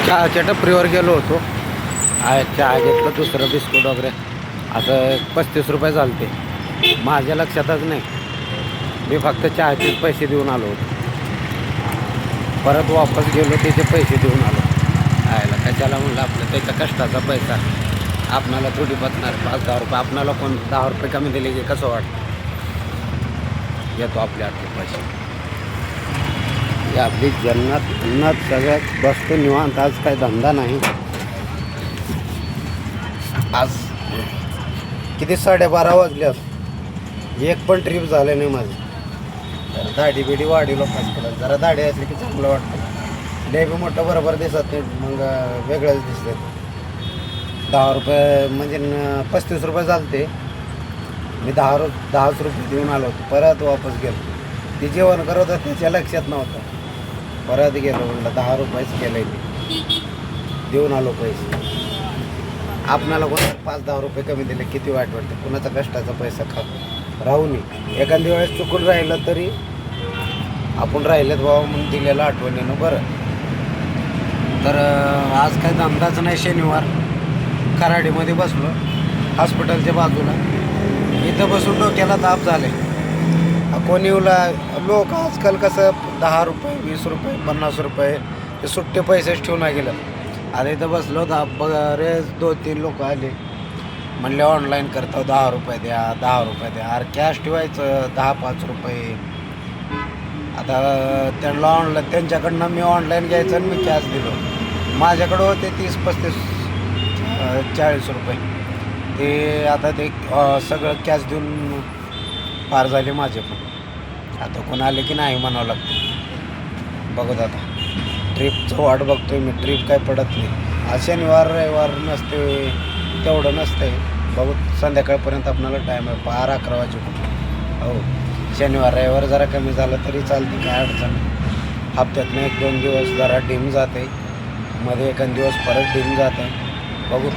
चहाच्या टपरीवर गेलो होतो. चहा घेतलं, दुसरं बिस्कुट वगैरे असं 35 रुपये झाले ते. माझ्या लक्षातच नाही, मी फक्त चहाचेच पैसे देऊन आलो होतो. परत वापस गेलो, त्याचे पैसे देऊन आलो. आयला कशाला म्हणलं, आपलं त्याच्या कष्टाचा पैसा आपणाला थोडी बसणार. 5-10 रुपये आपणाला कोण 10 रुपये कमी दिले की कसं वाटतं. येतो आपल्या हाती पैसे. ही आपली जन्नत सगळ्यात बसतो निवांत. आज काही धंदा नाही. आज किती 12:30 वाजले. एक पण ट्रिप झालं नाही माझी. तर दाढी बिडी वाढीलो पाहिजे. जरा दाढी असली की चांगलं वाटतं. लय बी मोठं बरोबर दिसत नाही, मग वेगळंच दिसतं. 10 रुपये म्हणजे 35 रुपये चालते. मी 10 रुपये देऊन आलो होतो. परत वापस गेलो. ते जेवण करत होतं त्याच्या लक्षात नव्हतं. परत गेलो, म्हटलं 10 रुपयेच केलं मी. देऊन आलो पैसे. आपणाला कोणा 5-10 रुपये कमी दिले किती वाईट वाटतं. कुणाचा कष्टाचा पैसा राहू नये. एखाद्या वेळेस चुकून राहिलं तरी आपण राहिलेत बाबा म्हणून दिलेलं आठवणीनं बरं. तर आज काही धंदाच नाही. शनिवार खराडीमध्ये बसलो, हॉस्पिटलच्या बाजूला. इथं बसून डोक्याला ताप झाले. कोणी लोक आजकाल कसं 10 रुपये 20 रुपये 50 रुपये ते सुट्टे पैसेच ठेवून गेलं. आता इथं बसलो, बरेच 2-3 लोक आले. म्हणले ऑनलाईन करतो, 10 रुपये द्या 10 रुपये द्या. अरे कॅश ठेवायचं 10-5 रुपये. आता त्यांना त्यांच्याकडनं मी ऑनलाईन घ्यायचं आणि मी कॅश दिलो. माझ्याकडं होते 30-35-40 रुपये. ते आता ते सगळं कॅश देऊन पार झाले माझे पण. आता कोण आले की नाही म्हणावं लागतं. बघत आता ट्रिपचं वाट बघतोय मी. ट्रिप काय पडत नाही. आज शनिवार रविवार नसते, तेवढं नसतंय. बघू संध्याकाळपर्यंत आपल्याला टाईम आहे. 11 वाजे. हो, शनिवार रविवार जरा कमी झालं तरी चालते, काय अडचण नाही. हप्त्यातनं 1-2 दिवस जरा डिम जाते, मध्ये एखाद दिवस परत डिम जाते. बघू.